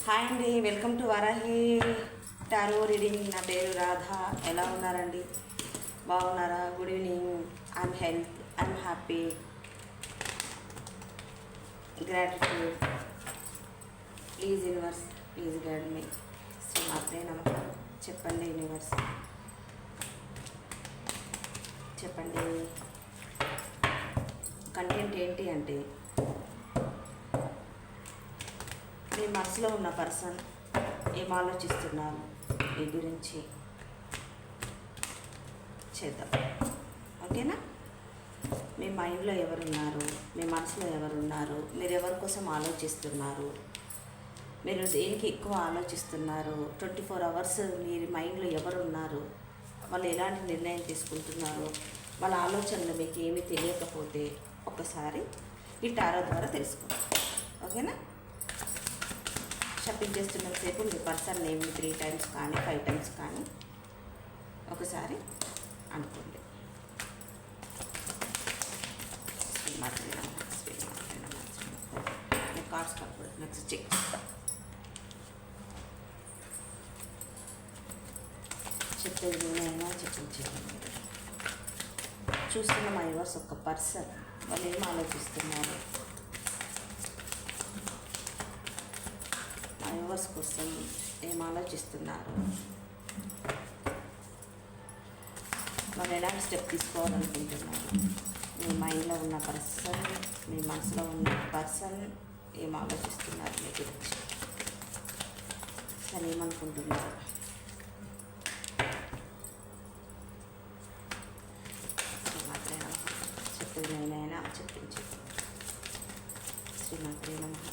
Hi అండి, welcome to Varahi tarot reading. నా పేరు రాధ. ఎలా ఉన్నారండి? బాగున్నారా? Good evening. I'm health, I'm happy, gratitude. Please universe, please guide me. So మాత్రే నమ్మకం. చెప్పండి యూనివర్స్, చెప్పండి కంటెంట్ ఏంటి అంటే, మీ మనసులో ఉన్న పర్సన్ ఏం ఆలోచిస్తున్నారు మీ గురించి చేద్దాం. ఓకేనా? మీ మైండ్లో ఎవరున్నారు, మీ మనసులో ఎవరున్నారు, మీరు ఎవరి కోసం ఆలోచిస్తున్నారు, మీరు దేనికి ఎక్కువ ఆలోచిస్తున్నారు, 24 అవర్స్ మీరు మైండ్లో ఎవరున్నారు, వాళ్ళు ఎలాంటి నిర్ణయం తీసుకుంటున్నారు, వాళ్ళ ఆలోచనలు మీకు ఏమీ తెలియకపోతే ఒకసారి ఈ టారో ద్వారా తెలుసుకోండి. ఓకేనా? షాపింగ్ చేస్తున్నంతసేపు మీ పర్సన్ నేమ్ 3 టైమ్స్ కానీ 5 టైమ్స్ కానీ ఒకసారి అనుకోండి. కార్డ్స్ కనపడు. నెక్స్ట్ చెక్ చెప్పేది నేనైనా చెప్పించేయండి. చూస్తున్న మా యూవర్స్ ఒక పర్సన్ వాళ్ళు ఏం ఆలోచిస్తున్నారు, యూవర్స్ కోసం ఏం ఆలోచిస్తున్నారు, వాళ్ళు ఎలాంటి స్టెప్ తీసుకోవాలనుకుంటున్నారు, మీ మైండ్లో ఉన్న పర్సన్, మీ మనసులో ఉన్న పర్సన్ ఏం ఆలోచిస్తున్నారు మీ గురించి, అసలు ఏమనుకుంటున్నారు. శ్రీమాత్రేనా చెప్పేది నేనైనా చెప్పించి. శ్రీమాత్రే నమః.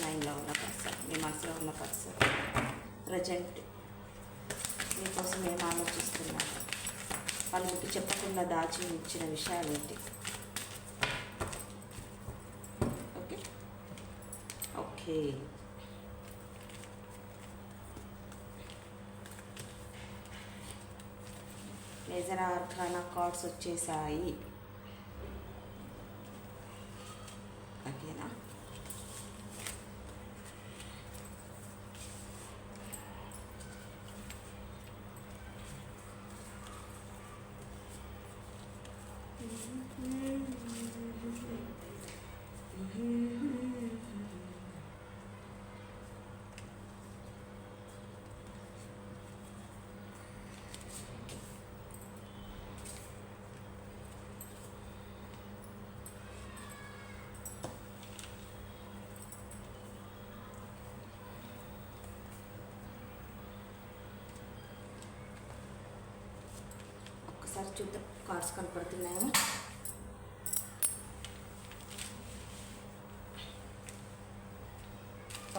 మైండ్లో ఉన్న పర్సన్, మీ మనసులో ఉన్న పర్సన్ ప్రజెంట్ మీకోసం ఏం ఆలోచిస్తున్నారు, వాళ్ళు మీకు చెప్పకుండా దాచి ఇచ్చిన విషయాలు ఏంటి. Okay okay major arcana cards వచ్చేసాయి. ఓకేనా? ఒకసారి చూద్దాం కార్డ్స్ కనపడుతున్నాయేమో.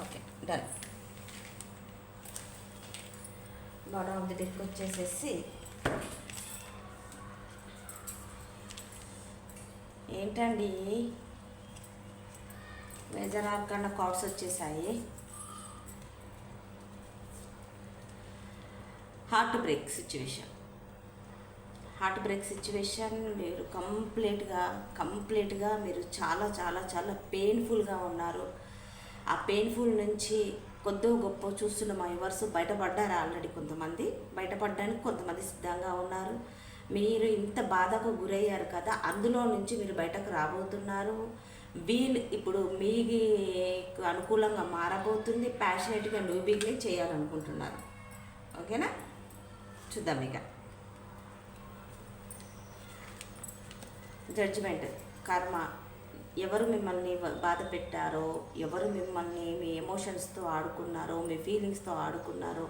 Okay done. Bottom of the deck వచ్చేసేసి ఏంటండి, మేజర్ ఆర్కానా కార్డ్స్ వచ్చేసాయి. Heartbreak situation. Heartbreak situation. మీరు కంప్లీట్గా మీరు చాలా చాలా చాలా పెయిన్ఫుల్గా ఉన్నారు. ఆ పెయిన్ఫుల్ నుంచి కొద్దో గొప్ప చూస్తున్న మా యూవర్స్ బయటపడ్డారు. ఆల్రెడీ కొంతమంది బయటపడడానికి కొంతమంది సిద్ధంగా ఉన్నారు. మీరు ఇంత బాధకు గురయ్యారు కదా, అందులో నుంచి మీరు బయటకు రాబోతున్నారు. వీళ్ళు ఇప్పుడు మీకు అనుకూలంగా మారబోతుంది. ప్యాషనేట్గా న్యూ బిగినింగ్ చేయాలనుకుంటున్నారు. ఓకేనా? చూద్దాం ఇక. జడ్జిమెంట్, కర్మ. ఎవరు మిమ్మల్ని బాధ పెట్టారో, ఎవరు మిమ్మల్ని మీ ఎమోషన్స్తో ఆడుకున్నారో, మీ ఫీలింగ్స్తో ఆడుకున్నారో,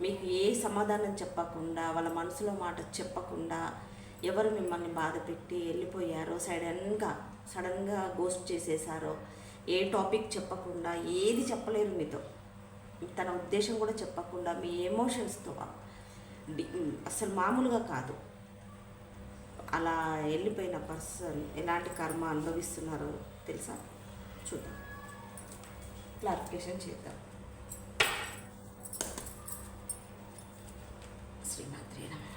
మీకు ఏ సమాధానం చెప్పకుండా, వాళ్ళ మనసులో మాట చెప్పకుండా ఎవరు మిమ్మల్ని బాధ పెట్టి వెళ్ళిపోయారో, సడన్గా గోస్ట్ చేసేసారో, ఏ టాపిక్ చెప్పకుండా, ఏది చెప్పలేరు మీతో, తన ఉద్దేశం కూడా చెప్పకుండా మీ ఎమోషన్స్తో అసలు మామూలుగా కాదు అలా వెళ్ళిపోయిన పర్సన్ ఎలాంటి కర్మ అనుభవిస్తున్నారో తెలుసా? చూద్దాం, క్లారిఫికేషన్ చేద్దాం. శ్రీమాత్రే నమః.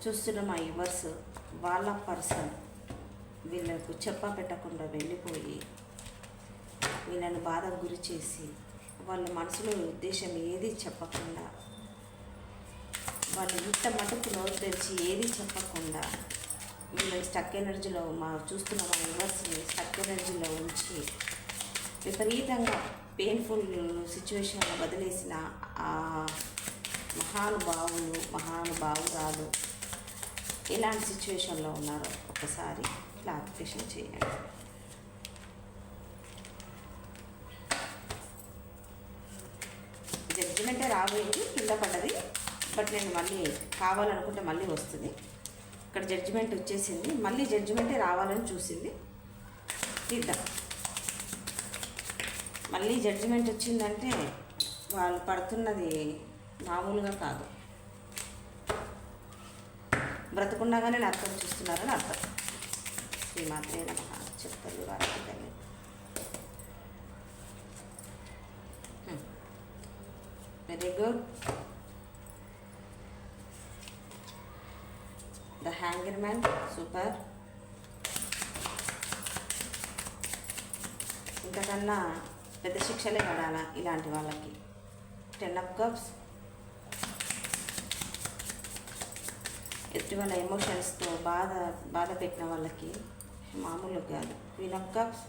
చూస్తున్న మా యువర్స్ వాళ్ళ పర్సన్ వీళ్ళకు చెప్పా పెట్టకుండా వెళ్ళిపోయి వీళ్ళని బాధకు గురి చేసి వాళ్ళ మనసులో ఉద్దేశం ఏది చెప్పకుండా వాళ్ళు ఇంత మటుకు నోరు తెరిచి ఏది చెప్పకుండా వీళ్ళని స్టక్ ఎనర్జీలో చూస్తున్న మా యువర్స్ని స్టక్ ఎనర్జీలో ఉంచి విపరీతంగా పెయిన్ఫుల్ సిచ్యువేషన్లో వదిలేసిన ఆ మహానుభావురాలు ఎలాంటి సిచ్యువేషన్లో ఉన్నారో ఒకసారి క్లారిఫికేషన్ చేయండి. జడ్జిమెంటే రాబోయింది, కింద పడ్డది. బట్ నేను మళ్ళీ కావాలనుకుంటే మళ్ళీ వస్తుంది. ఇక్కడ జడ్జిమెంట్ వచ్చేసింది, మళ్ళీ జడ్జిమెంటే రావాలని చూసింది. తీద్దాం. మళ్ళీ జడ్జిమెంట్ వచ్చిందంటే వాళ్ళు పడుతున్నది మామూలుగా కాదు, బ్రతుకుండగానే నరకం చూస్తున్నారని అర్థం. శ్రీమాత్రే నమః. చెప్తారు వారికి తల్లి. Very good. The hanger man, super. ఇంతకన్నా పెద్ద శిక్షలే పడాలా ఇలాంటి వాళ్ళకి. 10 of cups. ఎదుటి వాళ్ళ ఎమోషన్స్తో బాధ పెట్టిన వాళ్ళకి మామూలు కాదు. Queen of cups.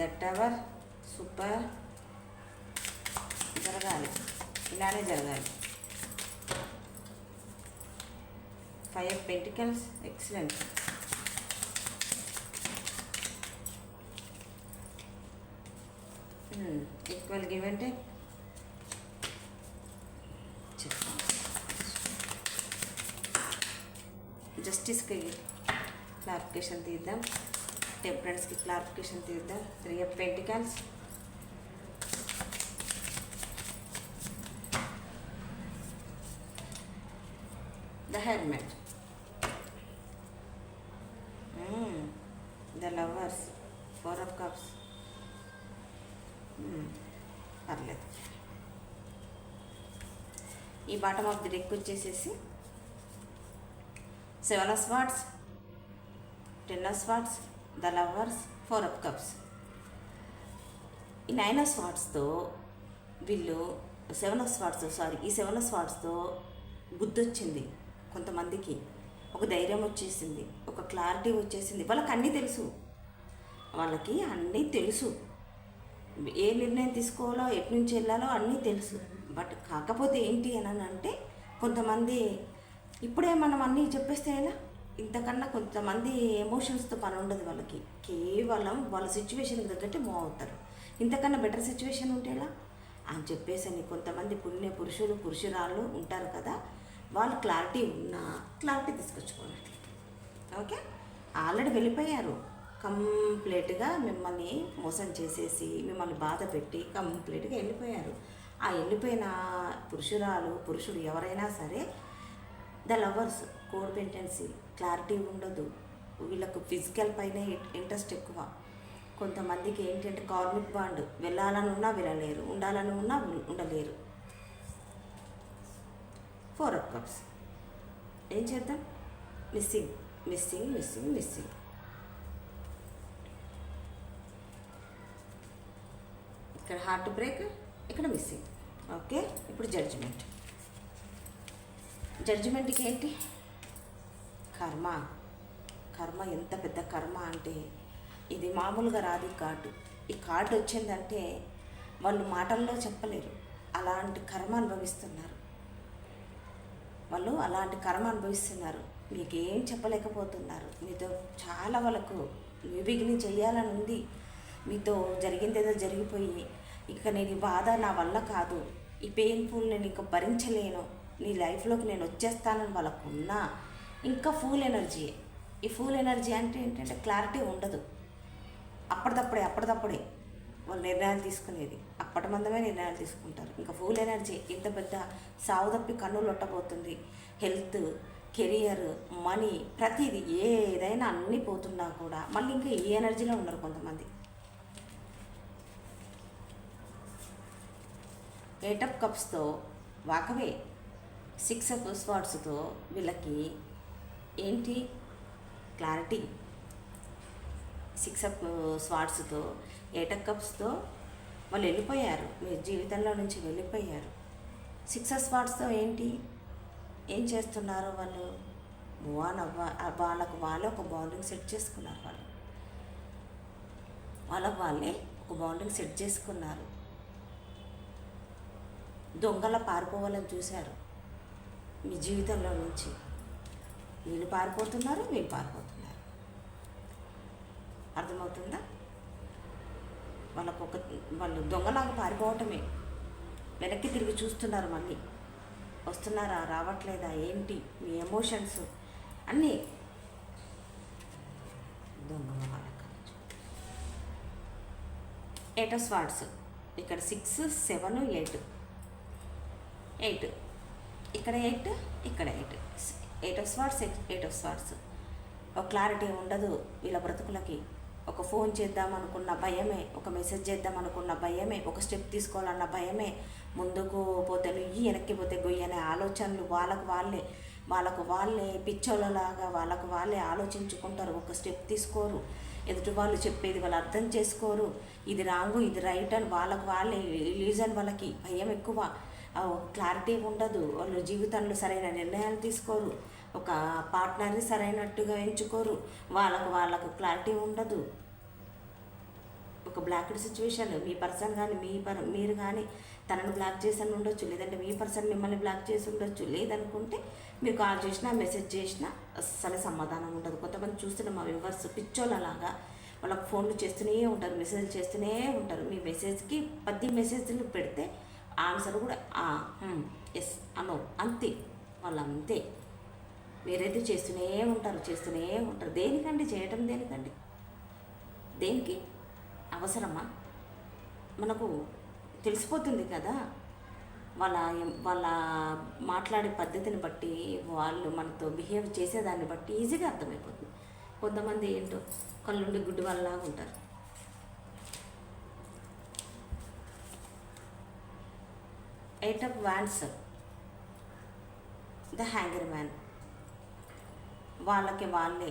The tower, super. జరగాలి, ఇలానే జరగాలి. 5 of Pentacles, excellent. Equal give and take. జస్టిస్కి క్లారిఫికేషన్ తీద్దాం, టెంపరెన్స్కి క్లారిఫికేషన్ తీద్దాం. 3 of Pentacles. The hermit. The lovers, 4 of Cups. పర్లేదు. ఈ బాటమ్ ఆఫ్ ది డెక్ వచ్చేసేసి 7 of Swords, 10 of Swords, the lovers, 4 of Cups. ఈ 9 of Swordsతో వీళ్ళు ఈ 7 of Swordsతో గుర్తొచ్చింది కొంతమందికి. ఒక ధైర్యం వచ్చేసింది, ఒక క్లారిటీ వచ్చేసింది. వాళ్ళకి అన్నీ తెలుసు, ఏ నిర్ణయం తీసుకోవాలో, ఎటు నుంచి వెళ్ళాలో అన్నీ తెలుసు. బట్ కాకపోతే ఏంటి అని అంటే కొంతమంది ఇప్పుడే మనం అన్నీ చెప్పేస్తే ఎలా, ఇంతకన్నా కొంతమంది ఎమోషన్స్తో పని ఉండదు వాళ్ళకి. కేవలం వాళ్ళ సిచ్యువేషన్ తగ్గట్టు మూవ్ అవుతారు. ఇంతకన్నా బెటర్ సిచ్యువేషన్ ఉంటే ఎలా అని చెప్పేసి కొంతమంది పురుషురాళ్ళు ఉంటారు కదా, వాళ్ళు క్లారిటీ తీసుకొచ్చుకోవాలి. ఓకే, ఆల్రెడీ వెళ్ళిపోయారు. కంప్లీట్గా మిమ్మల్ని మోసం చేసేసి మిమ్మల్ని బాధ పెట్టి కంప్లీట్గా వెళ్ళిపోయారు. ఆ వెళ్ళిపోయిన పురుషుడు ఎవరైనా సరే, ద లవర్స్, కోడిపెంటెన్సీ, క్లారిటీ ఉండదు. వీళ్ళకు ఫిజికల్ పైన ఇంట్రెస్ట్ ఎక్కువ. కొంతమందికి ఏంటంటే కార్మిక్ బాండ్, వెళ్ళాలని ఉన్నా వెళ్ళలేరు, ఉండాలని ఉన్నా ఉండలేరు. 4 of Cups. ఏం చేద్దాం? మిస్సింగ్. ఇక్కడ హార్ట్ బ్రేక్, ఇక్కడ మిస్సింగ్. ఓకే, ఇప్పుడు జడ్జిమెంట్కి ఏంటి? కర్మ ఎంత పెద్ద కర్మ అంటే ఇది మామూలుగా రాదు. ఈ కార్డు వచ్చిందంటే వాళ్ళు మాటల్లో చెప్పలేరు. అలాంటి కర్మ అనుభవిస్తున్నారు. మీకు ఏం చెప్పలేకపోతున్నారు. మీతో చాలా వాళ్ళకు బిగినింగ్ చేయాలని ఉంది. మీతో జరిగిందేదో జరిగిపోయి ఇక నేను ఈ బాధ నా వల్ల కాదు, ఈ పెయిన్ఫుల్ నేను ఇంకా భరించలేను, నీ లైఫ్లోకి నేను వచ్చేస్తానని వాళ్ళకున్నా ఇంకా ఫుల్ ఎనర్జీ. ఈ ఫుల్ ఎనర్జీ అంటే ఏంటంటే క్లారిటీ ఉండదు. అప్పటిదప్పుడే వాళ్ళు నిర్ణయాలు తీసుకునేది. అప్పటి మందమే నిర్ణయాలు తీసుకుంటారు. ఇంకా ఫుల్ ఎనర్జీ, ఇంత పెద్ద సావు తప్పి కన్నులు లొట్టబోతుంది. హెల్త్, కెరియర్, మనీ, ప్రతిదీ ఏదైనా అన్నీ పోతున్నా కూడా మళ్ళీ ఇంకా ఈ ఎనర్జీలో ఉన్నారు కొంతమంది. 8 ఆఫ్ కప్స్తో వాకవే, 6 ఆఫ్ స్వార్డ్స్తో వీళ్ళకి ఏంటి క్లారిటీ. 6 ఆఫ్ స్వార్డ్స్తో 8 ఆఫ్ కప్స్తో వాళ్ళు వెళ్ళిపోయారు, మీ జీవితంలో నుంచి వెళ్ళిపోయారు. 6 ఆఫ్ స్వార్డ్స్తో ఏంటి, ఏం చేస్తున్నారు వాళ్ళు? వాళ్ళకు వాళ్ళే ఒక బౌండరింగ్ సెట్ చేసుకున్నారు. వాళ్ళే ఒక బౌండరింగ్ సెట్ చేసుకున్నారు. దొంగల పారిపోవాలని చూశారు మీ జీవితంలో నుంచి. వీళ్ళు పారిపోతున్నారు, వీళ్ళు పారిపోతున్నారు. అర్థమవుతుందా? వాళ్ళు దొంగలాగా పారిపోవటమే. వెనక్కి తిరిగి చూస్తున్నారు, మళ్ళీ వస్తున్నారా, రావట్లేదా, ఏంటి మీ ఎమోషన్స్ అన్నీ దొంగల వాళ్ళ. 8 ఆఫ్ స్వార్డ్స్ ఇక్కడ 6, 7, 8 ఇక్కడ 8, ఇక్కడ 8 ఆఫ్ స్వార్డ్స్, 8 ఆఫ్ స్వార్డ్స్. ఒక క్లారిటీ ఉండదు వీళ్ళ బ్రతుకులకి. ఒక ఫోన్ చేద్దామనుకున్న భయమే, ఒక మెసేజ్ చేద్దామనుకున్న భయమే, ఒక స్టెప్ తీసుకోవాలన్న భయమే, ముందుకు పోతే నుయ్యి వెనక్కి పోతే గొయ్యి అనే ఆలోచనలు వాళ్ళకు వాళ్ళే పిచ్చోళ్ళలాగా వాళ్ళకు వాళ్ళే ఆలోచించుకుంటారు. ఒక స్టెప్ తీసుకోరు, ఎదుటి వాళ్ళు చెప్పేది వాళ్ళు అర్థం చేసుకోరు. ఇది రాంగు, ఇది రైట్ అని వాళ్ళకు వాళ్ళే రీజన్. వాళ్ళకి భయం ఎక్కువ, క్లారిటీ ఉండదు. వాళ్ళు జీవితంలో సరైన నిర్ణయాలు తీసుకోరు, ఒక పార్ట్నర్ని సరైనట్టుగా ఎంచుకోరు, వాళ్ళకు క్లారిటీ ఉండదు. ఒక బ్లాక్డ్ సిచ్యువేషన్, మీ పర్సన్ కానీ మీరు కానీ తనను బ్లాక్ చేసి ఉండొచ్చు, లేదంటే మీ పర్సన్ మిమ్మల్ని బ్లాక్ చేసి ఉండొచ్చు. లేదనుకుంటే మీరు కాల్ చేసినా మెసేజ్ చేసినా అస్సలు సమాధానం ఉండదు. కొంతమంది చూస్తున్న మా వ్యూవర్స్ పిచ్చోళ్ళలాగా వాళ్ళకు ఫోన్లు చేస్తూనే ఉంటారు, మెసేజ్ చేస్తూనే ఉంటారు. మీ మెసేజ్కి 10 మెసేజ్లు పెడితే ఆన్సర్ కూడా ఎస్ అనో, అంతే. వాళ్ళు అంతే. మీరైతే చేస్తూనే ఉంటారు. దేనికండి చేయటం? దేనికి అవసరమా? మనకు తెలిసిపోతుంది కదా, వాళ్ళ మాట్లాడే పద్ధతిని బట్టి, వాళ్ళు మనతో బిహేవ్ చేసేదాన్ని బట్టి ఈజీగా అర్థమైపోతుంది. కొంతమంది ఏంటో కళ్ళుండి గుడ్డి వాళ్ళలాగా ఉంటారు. Eight of wands, the hanger man. వాళ్ళే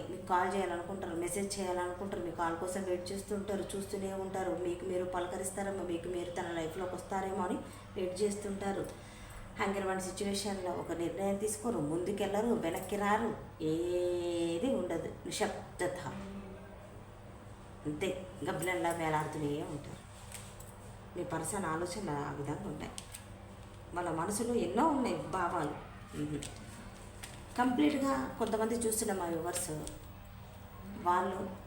మీకు కాల్ చేయాలనుకుంటారు, మెసేజ్ చేయాలనుకుంటారు, మీ కాల్ కోసం వెయిట్ చేస్తుంటారు, చూస్తూనే ఉంటారు. మీకు మీరు పలకరిస్తారేమో, మీకు మీరు తన లైఫ్లోకి వస్తారేమో అని వెయిట్ చేస్తుంటారు. హ్యాంగర్ మ్యాన్ సిచ్యువేషన్లో ఒక నిర్ణయం తీసుకోరు, ముందుకెళ్ళరు, వెనక్కి రారు, ఏది ఉండదు, నిశ్శబ్దత. అంతే, గబ్బిలంలా వేలాడుతూనే ఉంటారు. మీ పర్సన్ ఆలోచనలు ఆ విధంగా ఉంటాయి. వాళ్ళ మనసులో ఎన్నో ఉన్నాయి భావాలు. కంప్లీట్గా కొంతమంది చూస్తున్న మా వ్యూవర్స్,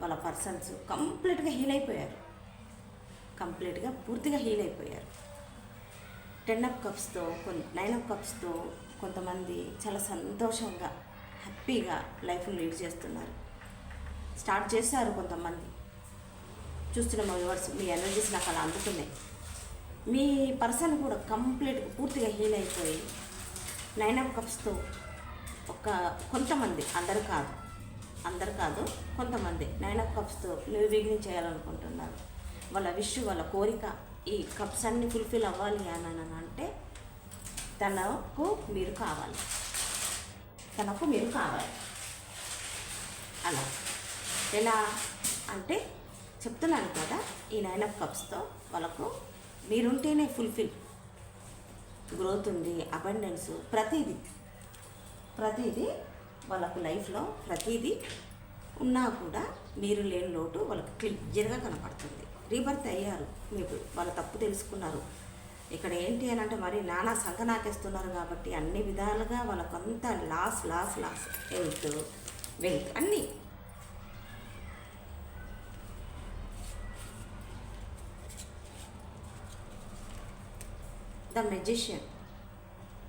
వాళ్ళ పర్సన్స్ కంప్లీట్గా హీల్ అయిపోయారు, పూర్తిగా హీల్ అయిపోయారు. 10 ఆఫ్ కప్స్తో 9 ఆఫ్ కప్స్తో కొంతమంది చాలా సంతోషంగా హ్యాపీగా లైఫ్ని లీడ్ చేస్తున్నారు. స్టార్ట్ చేశారు కొంతమంది. చూస్తున్న మా వ్యూవర్స్, మీ ఎనర్జీస్ నాకు అలా అందుతున్నాయి. మీ పర్సన్ కూడా పూర్తిగా హీల్ అయిపోయి 9 ఆఫ్ కప్స్తో కొంతమంది, అందరు కాదు కొంతమంది 9 ఆఫ్ కప్స్తో లివింగ్ని చేయాలనుకుంటున్నారు. వాళ్ళ వాళ్ళ కోరిక ఈ కప్స్ అన్నీ ఫుల్ఫిల్ అవ్వాలి అని అంటే తనకు మీరు కావాలి. అలా ఎలా అంటే చెప్తున్నాను కదా, ఈ 9 ఆఫ్ కప్స్తో వాళ్ళకు మీరుంటేనే ఫుల్ఫిల్, గ్రోత్ ఉంది, అబండెన్స్, ప్రతిదీ వాళ్ళకు లైఫ్లో ప్రతిదీ ఉన్నా కూడా మీరు లేని లోటు వాళ్ళకి క్లియర్గా కనపడుతుంది. రీబర్త్ అయ్యారు, మీకు వాళ్ళ తప్పు తెలుసుకున్నారు. ఇక్కడ ఏంటి అని అంటే మరి నానా సంఘ నాకేస్తున్నారు కాబట్టి అన్ని విధాలుగా వాళ్ళకంతా లాస్ హెల్త్, వెల్త్ అన్నీ. ద మెజిషియన్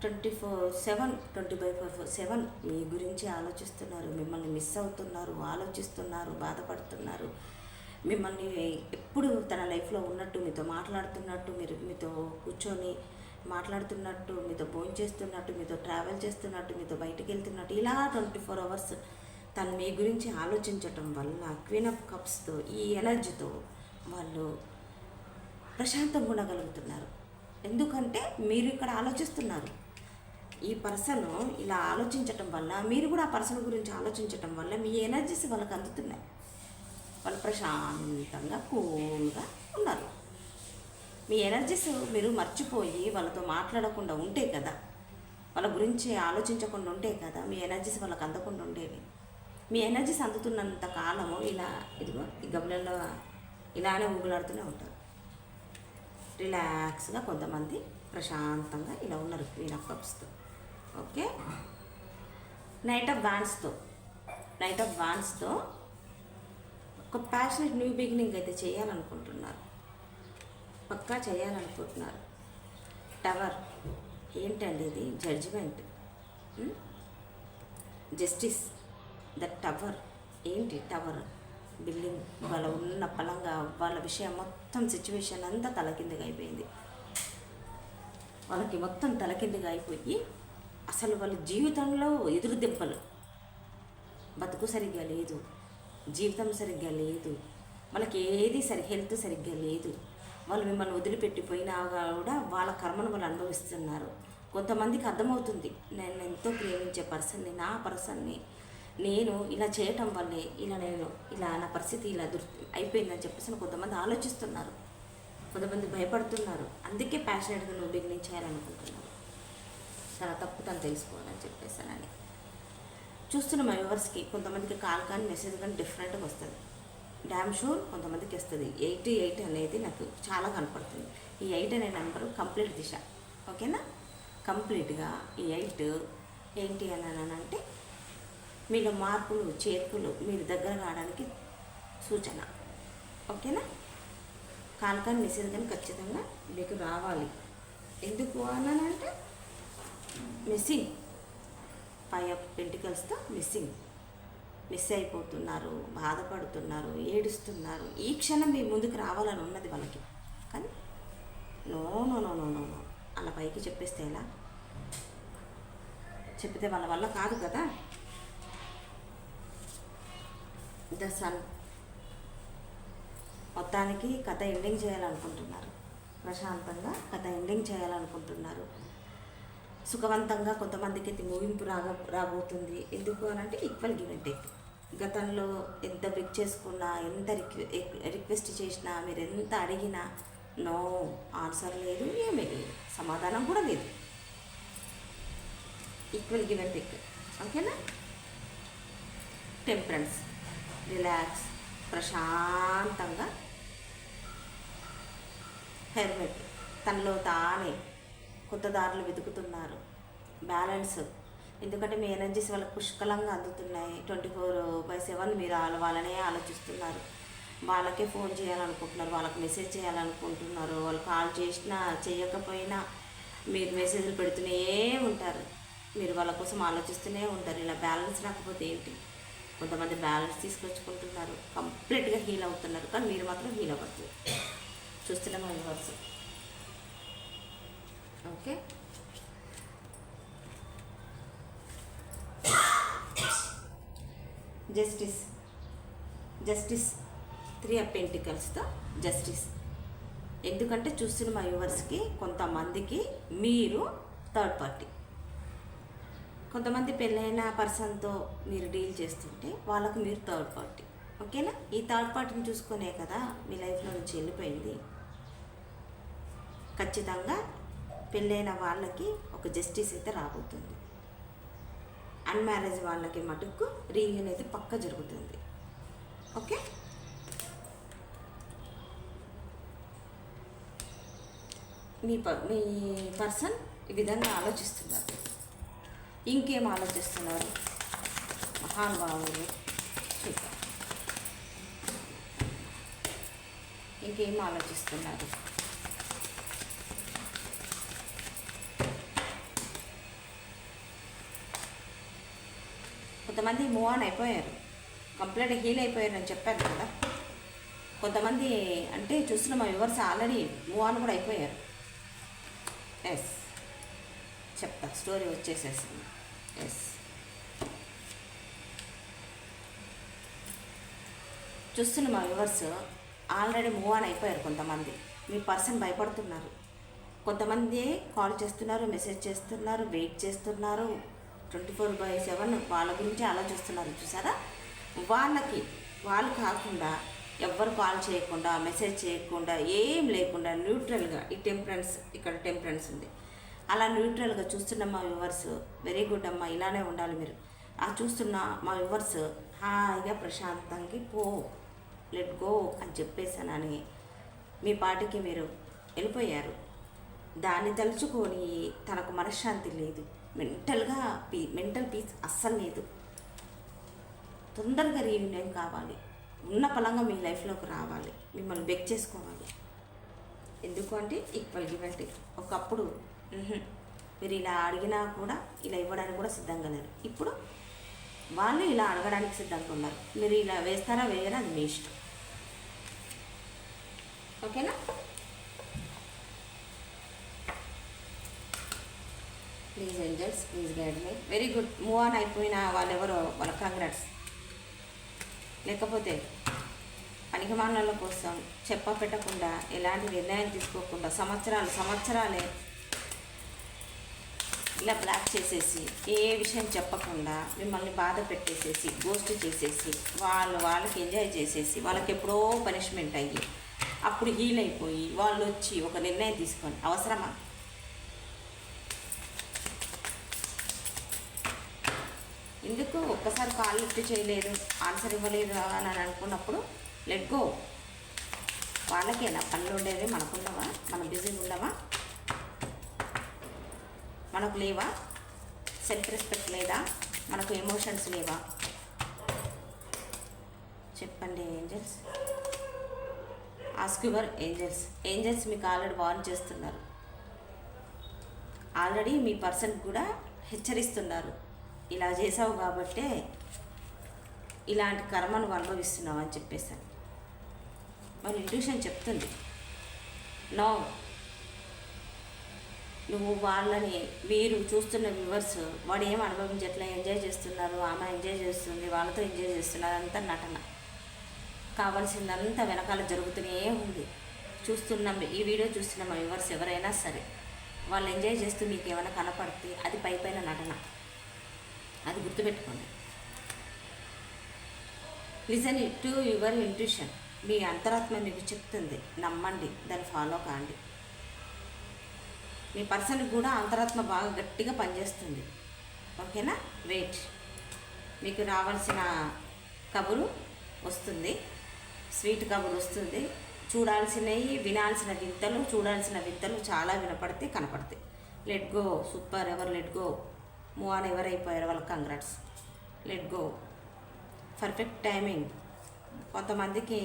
24/7 మీ గురించి ఆలోచిస్తున్నారు, మిమ్మల్ని మిస్ అవుతున్నారు, ఆలోచిస్తున్నారు, బాధపడుతున్నారు. మిమ్మల్ని ఎప్పుడు తన లైఫ్లో ఉన్నట్టు, మీతో మాట్లాడుతున్నట్టు, మీతో కూర్చొని మాట్లాడుతున్నట్టు, మీతో భోజనం చేస్తున్నట్టు, మీతో ట్రావెల్ చేస్తున్నట్టు, మీతో బయటికి వెళ్తున్నట్టు, ఇలా 24 అవర్స్ తను మీ గురించి ఆలోచించటం వల్ల క్వీన్ ఆఫ్ కప్స్తో ఈ ఎనర్జీతో వాళ్ళు ప్రశాంతంగా ఉండగలుగుతున్నారు. ఎందుకంటే మీరు ఇక్కడ ఆలోచిస్తున్నారు. ఈ పర్సన్ ఇలా ఆలోచించటం వల్ల, మీరు కూడా ఆ పర్సన్ గురించి ఆలోచించటం వల్ల మీ ఎనర్జీస్ వాళ్ళకి అందుతున్నాయి. వాళ్ళు ప్రశాంతంగా కూల్గా ఉన్నారు. మీ ఎనర్జీస్ మీరు మర్చిపోయి వాళ్ళతో మాట్లాడకుండా ఉంటే కదా, వాళ్ళ గురించి ఆలోచించకుండా ఉంటే కదా మీ ఎనర్జీస్ వాళ్ళకి అందకుండా ఉండేవి. మీ ఎనర్జీస్ అందుతున్నంత కాలము ఇలా ఇదిగో ఈ గమనంలో ఇలానే ఊగులాడుతూనే ఉంటారు. రిలాక్స్గా కొంతమంది ప్రశాంతంగా ఇలా ఉన్నారు క్వీన్ ఆఫ్ కప్స్తో. ఓకే, నైట్ ఆఫ్ వాండ్స్తో ఒక ప్యాషనెట్ న్యూ బిగినింగ్ అయితే చేయాలనుకుంటున్నారు, పక్కా చేయాలనుకుంటున్నారు. టవర్ ఏంటండి ఇది? Judgement, justice. ద టవర్ ఏంటి? టవర్ బిల్డింగ్ వాళ్ళ ఉన్న పలంగా వాళ్ళ విషయం మొత్తం సిచ్యువేషన్ అంతా తలకిందుగా అయిపోయింది. వాళ్ళకి మొత్తం తలకిందుగా అయిపోయి అసలు వాళ్ళ జీవితంలో ఎదురు దెబ్బలు, బతుకు సరిగ్గా లేదు, జీవితం సరిగ్గా లేదు, వాళ్ళకి ఏది హెల్త్ సరిగ్గా లేదు. వాళ్ళు మిమ్మల్ని వదిలిపెట్టిపోయినా కూడా వాళ్ళ కర్మను వాళ్ళు అనుభవిస్తున్నారు. కొంతమందికి అర్థమవుతుంది, నేను ఎంతో ప్రేమించే పర్సన్ని, నా పర్సన్ని నేను ఇలా చేయటం వల్లే ఇలా నా పరిస్థితి ఇలా అయిపోయిందని చెప్పేసి కొంతమంది ఆలోచిస్తున్నారు, కొంతమంది భయపడుతున్నారు. అందుకే ప్యాషనెట్గా నువ్వు బిగినింగ్ చేయాలనుకుంటున్నాను. తన తప్పు తను తెలుసుకోవాలని చెప్పేసానని చూస్తున్న మా వ్యూవర్స్కి కొంతమందికి కాల్ కానీ మెసేజ్ కానీ డిఫరెంట్గా వస్తుంది. డ్యామ్ షూర్ కొంతమందికి వస్తుంది. 88 అనేది నాకు చాలా కనపడుతుంది. ఈ 8 అనే నెంబరు కంప్లీట్ దిశ. ఓకేనా? కంప్లీట్గా ఈ 8 ఏంటి అని అంటే మీలో మార్పులు చేర్పులు మీరు దగ్గర కావడానికి సూచన. ఓకేనా? కాల్ కానీ మెసేజ్ కానీ ఖచ్చితంగా మీకు రావాలి. ఎందుకు అన్నానంటే మిస్సింగ్ 5 ఆఫ్ పెంటికల్స్తో మిస్ అయిపోతున్నారు, బాధపడుతున్నారు, ఏడుస్తున్నారు. ఈ క్షణం మీ ముందుకు రావాలని ఉన్నది వాళ్ళకి, కానీ no no no no no no అలా పైకి చెప్పేస్తే ఎలా? చెప్తే వాళ్ళ వల్ల కాదు కదా. ద సన్ మొత్తానికి కథ ఎండింగ్ చేయాలనుకుంటున్నారు, ప్రశాంతంగా కథ ఎండింగ్ చేయాలనుకుంటున్నారు. సుఖవంతంగా కొంతమందికి ముగింపు రాబోతుంది. ఎందుకు అని అంటే ఈక్వల్ గివ్ అండ్ టేక్. గతంలో ఎంత బ్రేక్ చేసుకున్నా, ఎంత రిక్వెస్ట్ చేసినా, మీరు ఎంత అడిగినా నో ఆన్సర్ లేదు, ఏమీ లేదు, సమాధానం కూడా లేదు. Equal give and take. ఓకేనా? టెంపరెన్స్, రిలాక్స్, ప్రశాంతంగా హెర్మెట్ తనలో తానే కొత్త దారులు వెతుకుతున్నారు. బ్యాలెన్స్, ఎందుకంటే మీ ఎనర్జీస్ వాళ్ళకి పుష్కలంగా అందుతున్నాయి. 24/7 మీరు వాళ్ళనే ఆలోచిస్తున్నారు. వాళ్ళకే ఫోన్ చేయాలనుకుంటున్నారు, వాళ్ళకి మెసేజ్ చేయాలనుకుంటున్నారు. వాళ్ళు కాల్ చేసినా చేయకపోయినా మీరు మెసేజ్లు పెడుతూనే ఉంటారు. మీరు వాళ్ళ కోసం ఆలోచిస్తూనే ఉంటారు. ఇలా బ్యాలెన్స్ రాకపోతే ఏంటి? కొంతమంది బ్యాలెన్స్ తీసుకొచ్చుకుంటున్నారు, కంప్లీట్గా హీల్ అవుతున్నారు, కానీ మీరు మాత్రం హీల్ అవ్వద్దు. చూస్తున్నాం యూనివర్స్. ఓకే, జస్టిస్ 3 ఆఫ్ పెంటికల్స్తో జస్టిస్. ఎందుకంటే చూస్తున్న మా వ్యూవర్స్కి కొంతమందికి మీరు థర్డ్ పార్టీ, కొంతమంది పెళ్ళైన పర్సన్తో మీరు డీల్ చేస్తుంటే వాళ్ళకి మీరు థర్డ్ పార్టీ. ఓకేనా? ఈ థర్డ్ పార్టీని చూసుకునే కదా మీ లైఫ్లో నుంచి వెళ్ళిపోయింది. ఖచ్చితంగా పెళ్ళైన వాళ్ళకి ఒక జస్టిస్ అయితే రాబోతుంది. అన్మ్యారేజ్ వాళ్ళకి మటుకు రీయూనియన్ అయితే పక్క జరుగుతుంది. ఓకే, మీ పర్సన్ ఈ విధంగా ఆలోచిస్తున్నారు. ఇంకేం ఆలోచిస్తున్నారు మహానుభావులు? ఇంకేం ఆలోచిస్తున్నారు? కొంతమంది మూవ్ ఆన్ అయిపోయారు, కంప్లీట్ హీల్ అయిపోయారు అని చెప్పాను కదా. కొంతమంది అంటే చూస్తున్న మా వ్యూవర్స్ ఆల్రెడీ మూవ్ ఆన్ కూడా అయిపోయారు. ఎస్, చెప్తా, స్టోరీ వచ్చేసేసింది. ఎస్, చూస్తున్న మా వ్యూవర్స్ ఆల్రెడీ మూవ్ ఆన్ అయిపోయారు. కొంతమంది మీ పర్సన్ భయపడుతున్నారు, కొంతమంది కాల్ చేస్తున్నారు, మెసేజ్ చేస్తున్నారు, వెయిట్ చేస్తున్నారు, 24/7 వాళ్ళ గురించి ఆలోచిస్తున్నారు. చూసారా, వాళ్ళు కాకుండా ఎవ్వరు కాల్ చేయకుండా, మెసేజ్ చేయకుండా, ఏం లేకుండా న్యూట్రల్గా ఈ టెంపరెన్స్, ఇక్కడ టెంపరెన్స్ ఉంది, అలా న్యూట్రల్గా చూస్తున్న మా వ్యూవర్స్ వెరీ గుడ్ అమ్మా, ఇలానే ఉండాలి మీరు. ఆ చూస్తున్న మా వ్యూవర్స్ హాయిగా ప్రశాంతంగా లెట్ గో అని చెప్పేసానని మీ పాటికి మీరు వెళ్ళిపోయారు. దాన్ని తలుచుకొని తనకు మనశ్శాంతి లేదు, మెంటల్ పీస్ అస్సలు లేదు. తొందరగా రీయూనియన్ కావాలి, ఉన్న పలంగా మీ లైఫ్లోకి రావాలి, మిమ్మల్ని బెక్ చేసుకోవాలి. ఎందుకు అంటే ఈక్వల్ గివ్ అండ్ టేక్. ఒకప్పుడు మీరు ఇలా అడిగినా కూడా ఇలా ఇవ్వడానికి కూడా సిద్ధంగా లేరు. ఇప్పుడు వాళ్ళు ఇలా అడగడానికి సిద్ధంగా ఉన్నారు. మీరు ఇలా వేస్తారా వేయరా అది మీ ఇష్టం. ఓకేనా? Please angels, please guide me. Very good. Move on అయిపోయిన వాళ్ళెవరో వాళ్ళ కంగ్రాట్స్. లేకపోతే పనికిమాల కోసం పెట్టకుండా ఎలాంటి నిర్ణయం తీసుకోకుండా సంవత్సరాలే ఇలా బ్లాక్ చేసేసి ఏ విషయం చెప్పకుండా మిమ్మల్ని బాధ పెట్టేసేసి గోస్ట్ చేసేసి వాళ్ళకి ఎంజాయ్ చేసేసి వాళ్ళకి ఎప్పుడో పనిష్మెంట్ అయ్యి అప్పుడు హీల్ అయిపోయి వాళ్ళు వచ్చి ఒక నిర్ణయం తీసుకొని అవసరమా? ఎందుకు ఒక్కసారి కాల్ లిఫ్ట్ చేయలేదు, ఆన్సర్ ఇవ్వలేదు అని అనుకున్నప్పుడు లెట్ గో. వాళ్ళకేనా పనులు ఉండేది, మనకున్నావా? మనం బిజీగా ఉండవా? మనకు లేవా? సెల్ఫ్ రెస్పెక్ట్ లేదా? మనకు ఎమోషన్స్ లేవా? చెప్పండి ఏంజల్స్. ఆస్క్ యువర్ ఏంజల్స్ మీకు ఆల్రెడీ వార్న్ చేస్తున్నారు. ఆల్రెడీ మీ పర్సన్ కూడా హెచ్చరిస్తున్నారు. ఇలా చేసావు కాబట్టే ఇలాంటి కర్మను అనుభవిస్తున్నావు అని చెప్పేసాను. వాళ్ళ ఇంట్యూషన్ చెప్తుంది, నో, నువ్వు వాళ్ళని, మీరు చూస్తున్న వ్యూవర్స్ వాడు ఏం అనుభవించట్లే, ఎంజాయ్ చేస్తున్నారు, ఆమె ఎంజాయ్ చేస్తుంది, వాళ్ళతో ఎంజాయ్ చేస్తున్నారు, అంతా నటన. కావాల్సిందంతా వెనకాల జరుగుతూనే ఉంది. ఈ వీడియో చూస్తున్న మా వ్యూవర్స్ ఎవరైనా సరే వాళ్ళు ఎంజాయ్ చేస్తూ మీకు ఏమైనా కనపడితే అది పైన నటన, అది గుర్తుపెట్టుకోండి. Listen to your intuition. మీ అంతరాత్మ మీకు చెప్తుంది, నమ్మండి, దాన్ని ఫాలో కాండి. మీ పర్సన్కి కూడా అంతరాత్మ బాగా గట్టిగా పనిచేస్తుంది. ఓకేనా? వెయిట్, మీకు రావాల్సిన కబురు వస్తుంది, స్వీట్ కబురు వస్తుంది. వినాల్సిన వింతలు చాలా వినపడితే కనపడతాయి. Let go. సూపర్. ఎవరు లెట్ గో? మూవ్ ఆన్ ఎవరైపోయారు వాళ్ళకి congrats. Let go. Perfect timing. కొంతమందికి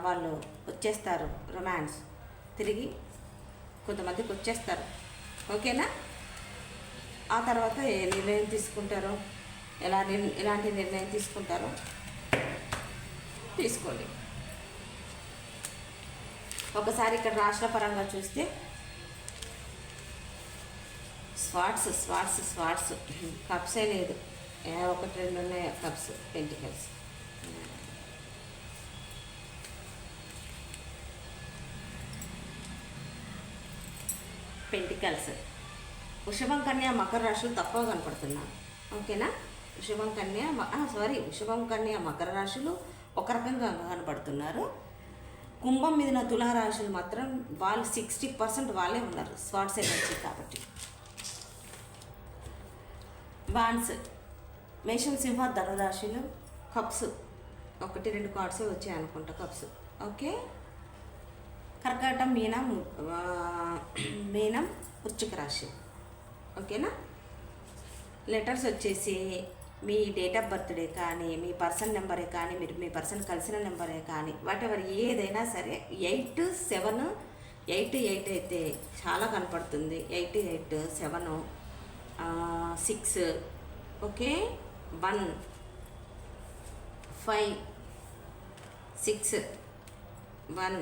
వాళ్ళు వచ్చేస్తారు, రొమాన్స్ తిరిగి కొంతమందికి వచ్చేస్తారు. ఓకేనా? ఆ తర్వాత ఏ నిర్ణయం తీసుకుంటారో, ఎలాంటి నిర్ణయం తీసుకుంటారో తీసుకోండి. ఒకసారి ఇక్కడ రాష్ట్ర పరంగా చూస్తే స్వాట్స్ కప్సే లేదు, 1 2 ఉన్నాయి కప్స్, పెంటికల్స్. వృషభం కన్యా మకర రాశులు తక్కువ కనపడుతున్నాను. ఓకేనా? వృషభం కన్యా మకర రాశులు ఒక రకంగా కనపడుతున్నారు. కుంభం మీద తులారాశులు మాత్రం వాళ్ళు 60% వాళ్ళే ఉన్నారు, స్వాట్స్ ఎనర్జీ కాబట్టి. బాన్స్, మేషం సింహ ధనురాశులు కప్స్ 1 2 కార్డ్సే వచ్చాయి అనుకుంటా, కప్స్. ఓకే. కర్కాటం మీనం వృశ్చిక రాశి. ఓకేనా? లెటర్స్ వచ్చేసి మీ డేట్ ఆఫ్ బర్త్డే కానీ, మీ పర్సన్ నెంబరే కానీ, మీరు మీ పర్సన్ కలిసిన నెంబరే కానీ, వాటెవర్ ఏదైనా సరే 8 7 8 అయితే చాలా కనపడుతుంది. 8 8 7 6 ఓకే 1 5 6 1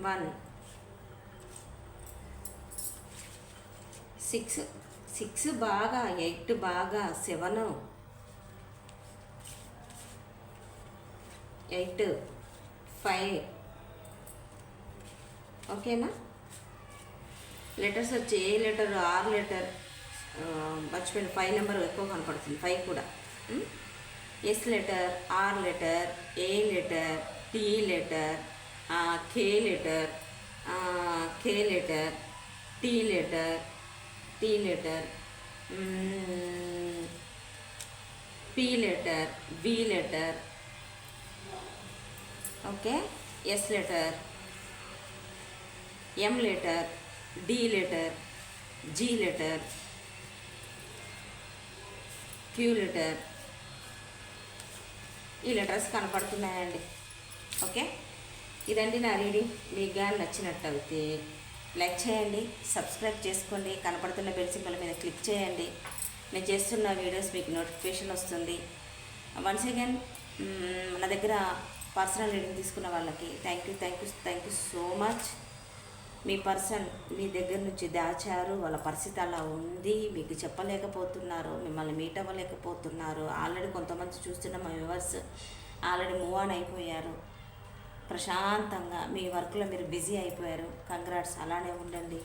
1 6 6 బాగా, 8 బాగా, 7 8 5. ఓకేనా? లెటర్స్ వచ్చి ఏ లెటర్, ఆర్ లెటర్ మర్చిపోయిన 5 నెంబర్ ఎక్కువ కనపడుతుంది, 5 కూడా. S letter, R letter, A letter, T letter, K letter, K letter, T letter, T letter, P letter, B letter. Okay. S letter, M letter, D letter, G letter, Q letter. ఈ letters కనపడుతున్నాయండి. Okay, ఇదండి నా reading. మీకు కానీ నచ్చినట్లయితే like చేయండి, subscribe చేసుకోండి, కనపడుతున్న బెల్ సింబల్ మీద క్లిక్ చేయండి. నేను చేస్తున్న వీడియోస్ మీకు నోటిఫికేషన్ వస్తుంది. వన్స్ అగైన్ నా దగ్గర పర్సనల్ రీడింగ్ తీసుకున్న వాళ్ళకి థ్యాంక్ యూ సో మచ్. మీ పర్సన్ మీ దగ్గర నుంచి దాచారు, వాళ్ళ పరిస్థితి అలా ఉంది, మీకు చెప్పలేకపోతున్నారు, మిమ్మల్ని మీట్ అవ్వలేకపోతున్నారు. ఆల్రెడీ కొంతమంది చూస్తున్న మా వ్యూవర్స్ ఆల్రెడీ మూవ్ ఆన్ అయిపోయారు, ప్రశాంతంగా మీ వర్క్లో మీరు బిజీ అయిపోయారు. కంగ్రాట్స్, అలానే ఉండండి.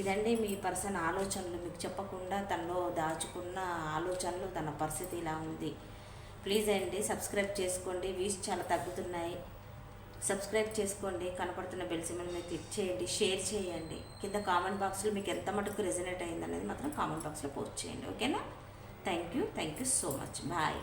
ఇదండి మీ పర్సన్ ఆలోచనలు, మీకు చెప్పకుండా తనలో దాచుకున్న ఆలోచనలు, తన పరిస్థితి ఇలా ఉంది. ప్లీజ్ అండి సబ్స్క్రైబ్ చేసుకోండి, వ్యూస్ చాలా తగ్గుతున్నాయి. సబ్స్క్రైబ్ చేసుకోండి, కనపడుతున్న బెల్ సింబల్ మీద క్లిక్ చేయండి, షేర్ చేయండి. కింద కామెంట్ బాక్స్లో మీకు ఎంత మటుకు రెజనేట్ అయిందనేది మాత్రం కామెంట్ బాక్స్లో పోస్ట్ చేయండి. ఓకేనా? Thank you so much. Bye.